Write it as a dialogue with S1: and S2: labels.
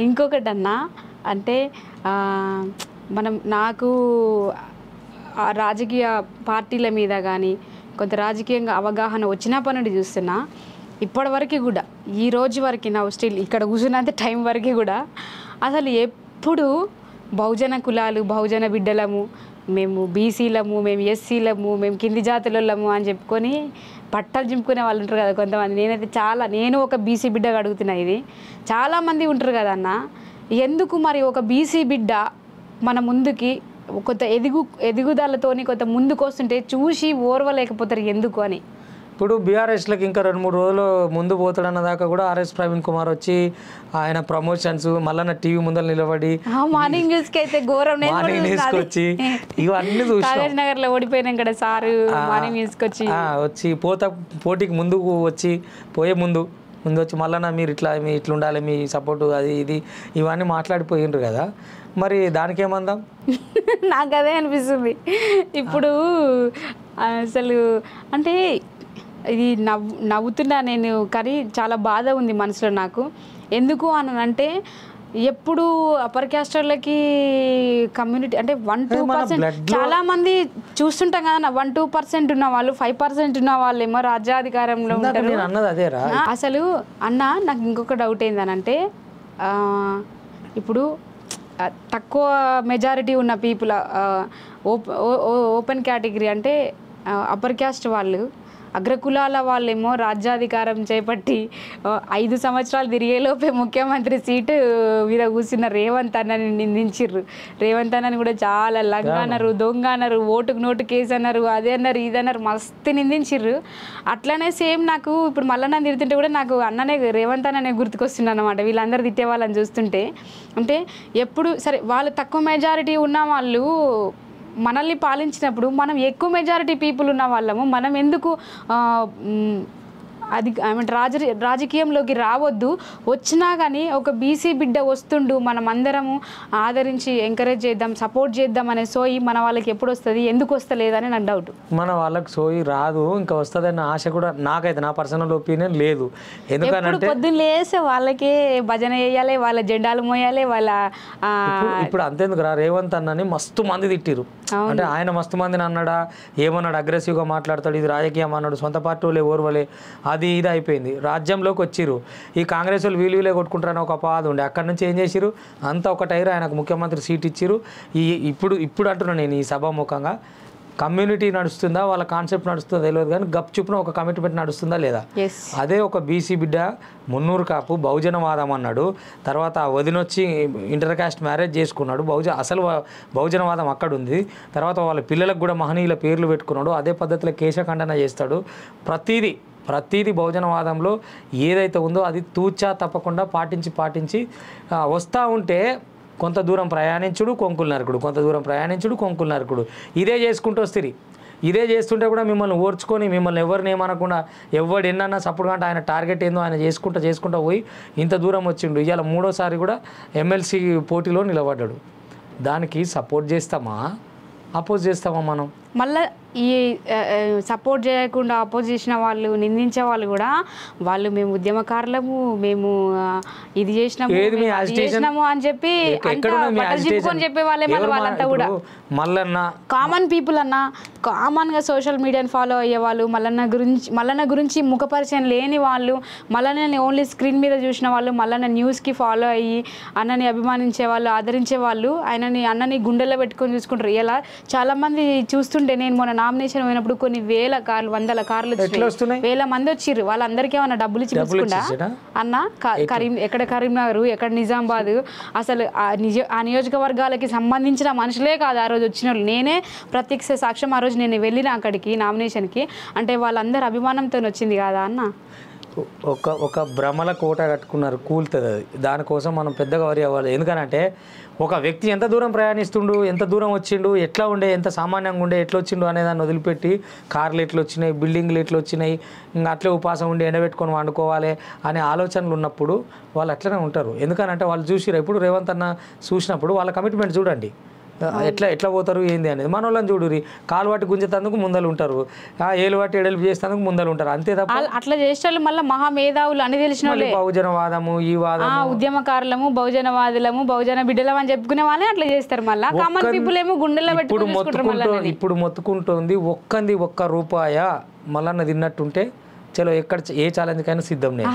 S1: ఇంకొకటన్నా అంటే నాకు రాజకీయ పార్టీల మీద కానీ కొంత రాజకీయంగా అవగాహన వచ్చినప్పటి నుండి చూస్తున్నా ఇప్పటివరకు కూడా ఈ రోజు వరకు నా స్టిల్ ఇక్కడ కూర్చున్నంత టైం వరకు కూడా అసలు ఎప్పుడు బహుజన కులాలు బహుజన బిడ్డలము మేము బీసీలము మేము ఎస్సీలము మేము కింది జాతులము అని చెప్పుకొని పట్టాలు చింపుకునే వాళ్ళు ఉంటారు కదా కొంతమంది. నేను ఒక బీసీ బిడ్డగా అడుగుతున్నా. ఇది చాలామంది ఉంటారు కదా అన్న, ఎందుకు మరి ఒక బీసీ బిడ్డ మన ముందుకి కొంత ఎదుగుదలతోని కొంత ముందుకు వస్తుంటే చూసి ఓర్వలేకపోతారు ఎందుకు అని.
S2: ఇప్పుడు బీఆర్ఎస్లకి ఇంకా 2-3 రోజులు ముందు పోతాడన్న దాకా కూడా ఆర్ఎస్ ప్రవీణ్ కుమార్ వచ్చి ఆయన ప్రమోషన్స్ మళ్ళీ టీవీ ముందర నిలబడి
S1: మార్నింగ్ న్యూస్ కి అయితే ఘోరం
S2: వచ్చి ఇవన్నీ
S1: కాగజ్ నగర్ లో ఓడిపోయినాం కదా సారు మార్నింగ్ న్యూస్ కి
S2: వచ్చి పోటీకి ముందుకు వచ్చి పోయే ముందు వచ్చి మళ్ళీ మీరు ఇట్లా ఉండాలి మీ సపోర్టు అది ఇది ఇవన్నీ మాట్లాడిపోయిండ్రు కదా, మరి దానికి ఏమందాం?
S1: నాకు అదే అనిపిస్తుంది ఇప్పుడు. అసలు అంటే ఇది నవ్వుతున్నా నేను, కానీ చాలా బాధ ఉంది మనసులో నాకు. ఎందుకు అని అంటే ఎప్పుడు అప్పర్ క్యాస్టర్లకి కమ్యూనిటీ అంటే 1-2% చాలా మంది చూస్తుంటాం కదా, 1-2% ఉన్న వాళ్ళు 5% ఉన్న వాళ్ళు ఏమో రాజ్యాధికారంలో ఉంటారు. అసలు అన్న నాకు ఇంకొక డౌట్ ఏందనంటే ఇప్పుడు తక్కువ మెజారిటీ ఉన్న పీపుల్ ఓపెన్ కేటగిరీ అంటే అప్పర్ క్యాస్ట్ వాళ్ళు అగ్రకులాల వాళ్ళేమో రాజ్యాధికారం చేపట్టి 5 సంవత్సరాలు తిరిగేలోపే ముఖ్యమంత్రి సీటు మీద కూర్చున్న రేవంత్ అన్నని నిందించిర్రు. రేవంత్ అన్నని కూడా చాలా లంగ అన్నారు, దొంగ అన్నారు, ఓటుకు నోటు కేసు అన్నారు, అదే అన్నారు ఇది అన్నారు, మస్తు నిందించిర్రు. అట్లనే సేమ్ నాకు ఇప్పుడు మళ్ళీ నన్ను తిడుతుంటే కూడా నాకు అన్ననే రేవంత్ అన్ననే గుర్తుకొస్తుంది అన్నమాట. వీళ్ళందరూ తిట్టే వాళ్ళని చూస్తుంటే అంటే ఎప్పుడు సరే వాళ్ళు తక్కువ మెజారిటీ ఉన్న వాళ్ళు మనల్ని పాలించినప్పుడు మనం ఎక్కువ మెజారిటీ పీపుల్ ఉన్న వాళ్ళము మనం ఎందుకు అది రాజకీయంలోకి రావద్దు, వచ్చినా కానీ ఒక బీసీ బిడ్డ వస్తుండు మనం అందరము ఆదరించి ఎంకరేజ్ చేద్దాం సపోర్ట్ చేద్దాం అనే సోయి మన వాళ్ళకి ఎప్పుడు వస్తుంది, ఎందుకు వస్తలేదని నాకు డౌట్.
S2: మన వాళ్ళకి సోయి రాదు, ఇంకా వస్తుందన్న ఆశ కూడా నాకైతే నా పర్సనల్ ఒపీనియన్ లేదు. ఎందుకంటే
S1: పొద్దున్న లేస్తే వాళ్ళకే భజన చేయాలి, వాళ్ళ జెండాలు మోయాలి, వాళ్ళ
S2: ఇప్పుడు అంతేందుకు రేవంత్ అన్నని మస్తు మంది తిట్టిరు. అంటే ఆయన మస్తు మందిని అన్నాడా, ఏమన్నాడు, అగ్రెసివ్గా మాట్లాడతాడు, ఇది రాజకీయం అన్నాడు, సొంత పార్టీ వాళ్ళే ఓర్వలే, అది ఇది అయిపోయింది. రాజ్యంలోకి వచ్చిరు ఈ కాంగ్రెస్ వాళ్ళు వీలులే కొట్టుకుంటారని ఒక అపవాదం ఉండే, అక్కడి నుంచి ఏం చేసిరు అంతా ఒకటైరు, ఆయనకు ముఖ్యమంత్రి సీట్ ఇచ్చిరు. ఇప్పుడు అంటున్నాను నేను ఈ సభాముఖంగా, కమ్యూనిటీ నడుస్తుందా వాళ్ళ కాన్సెప్ట్ నడుస్తుందా తెలియదు కానీ గప్ చూపున ఒక కమిట్మెంట్ నడుస్తుందా లేదా. అదే ఒక బీసీ బిడ్డ మున్నూరు కాపు బహుజనవాదం అన్నాడు, తర్వాత వదినొచ్చి ఇంటర్ కాస్ట్ మ్యారేజ్ చేసుకున్నాడు, అసలు బహుజనవాదం అక్కడ ఉంది. తర్వాత వాళ్ళ పిల్లలకు కూడా మహనీయుల పేర్లు పెట్టుకున్నాడు, అదే పద్ధతిలో కేశఖండన చేస్తాడు. ప్రతిదీ బహుజనవాదంలో ఏదైతే ఉందో అది తూచా తప్పకుండా పాటించి వస్తూ ఉంటే కొంత దూరం ప్రయాణించుడు కొంకులు నరకుడు, కొంత దూరం ప్రయాణించుడు కొంకులు నరకుడు, ఇదే చేసుకుంటూ వస్తుంది. ఇదే చేస్తుంటే కూడా మిమ్మల్ని ఓర్చుకొని మిమ్మల్ని ఎవరిని ఏమనకుండా ఎవడు ఎన్నన్నా సపోర్ట్ అంటే ఆయన టార్గెట్ ఏందో ఆయన చేసుకుంటూ పోయి ఇంత దూరం వచ్చిండు. ఇవాళ 3వ సారి కూడా ఎమ్మెల్సీ పోటీలో నిలబడ్డాడు. దానికి సపోర్ట్ చేస్తామా అపోజ్ చేస్తామా మనం?
S1: మళ్ళీ ఈ సపోర్ట్ చేయకుండా అపోజ్ చేసిన వాళ్ళు నిందించే వాళ్ళు కూడా వాళ్ళు మేము ఉద్యమకారులము మేము ఇది చేసినాము అని చెప్పి చెప్పే వాళ్ళే వాళ్ళంతా కూడా
S2: మల్లన్న
S1: కామన్ పీపుల్ అన్న కామన్గా సోషల్ మీడియాని ఫాలో అయ్యే వాళ్ళు, మల్లన్న గురించి ముఖపరిచయం లేని వాళ్ళు, మల్లన్నని ఓన్లీ స్క్రీన్ మీద చూసిన వాళ్ళు, మల్లన్న న్యూస్కి ఫాలో అయ్యి అన్నని అభిమానించే వాళ్ళు ఆదరించే వాళ్ళు అన్నని గుండెల్లో పెట్టుకొని చూసుకుంటారు. ఇలా చాలామంది చూస్తుంటే నేను మొన్న నామినేషన్ పోయినప్పుడు కొన్ని వేల కార్లు 100 కార్లు వచ్చినాయి, 1000 మంది వచ్చిర్రు. వాళ్ళందరికీ ఏమన్నా డబ్బులు ఇచ్చి తీసుకుండా అన్న ఎక్కడ కరీంనగర్ ఎక్కడ నిజామాబాద్ అసలు ఆ నియోజకవర్గాలకి సంబంధించిన మనుషులే కాదు ఆ రోజు వచ్చిన వాళ్ళు. నేనే ప్రత్యక్ష సాక్ష్యం. ఆ రోజు నేను వెళ్ళిన అక్కడికి నామినేషన్కి, అంటే వాళ్ళందరూ అభిమానంతో వచ్చింది కదా అన్న.
S2: ఒక భ్రమల కోట కట్టుకున్నారు, కూలుతుంది అది. దానికోసం మనం పెద్దగా వరి అవ్వాలి. ఎందుకనంటే ఒక వ్యక్తి ఎంత దూరం ప్రయాణిస్తుండు, ఎంత దూరం వచ్చిండు, ఎట్లా ఉండే, ఎంత సామాన్యంగా ఉండే, ఎట్లా వచ్చిండు అనే దాన్ని వదిలిపెట్టి కార్లు ఎట్లా వచ్చినాయి, బిల్డింగ్లు ఎట్లా వచ్చినాయి, ఇంకా అట్లే ఉపాసం ఉండి ఎండబెట్టుకొని వండుకోవాలి అనే ఆలోచనలు ఉన్నప్పుడు వాళ్ళు అట్లనే ఉంటారు. ఎందుకనంటే వాళ్ళు చూసిరు. ఇప్పుడు రేవంత్ అన్న చూసినప్పుడు వాళ్ళ కమిట్మెంట్ చూడండి, ఎట్లా పోతారు ఏంది అనేది మన వాళ్ళని చూడురి కాలు పట్టి గుంజేందుకు ముందలు ఉంటారు ఏలు పట్టి ఎడలు చేసేందుకు ముందలు ఉంటారు అంతే తప్ప
S1: అట్లా చేసేవాళ్ళు మళ్ళీ మహామేధావులు అని తెలిసిన వాళ్ళే
S2: బహుజనవాదము ఈ వాదము
S1: ఉద్యమకారులము బహుజనవాదులము బహుజన బిడ్డలం అని చెప్పుకునే వాళ్ళే అట్లా చేస్తారు మళ్ళీ కామన్ పీపుల్ ఏమో గుండెల్లో పెట్టుకుంటారు
S2: ఇప్పుడు మొత్తుకుంటోంది ఒక్క రూపాయ మళ్ళన్న తిన్నట్టుంటే చలో ఎక్కడ ఏ ఛాలెంజ్ కైనా సిద్ధం నేను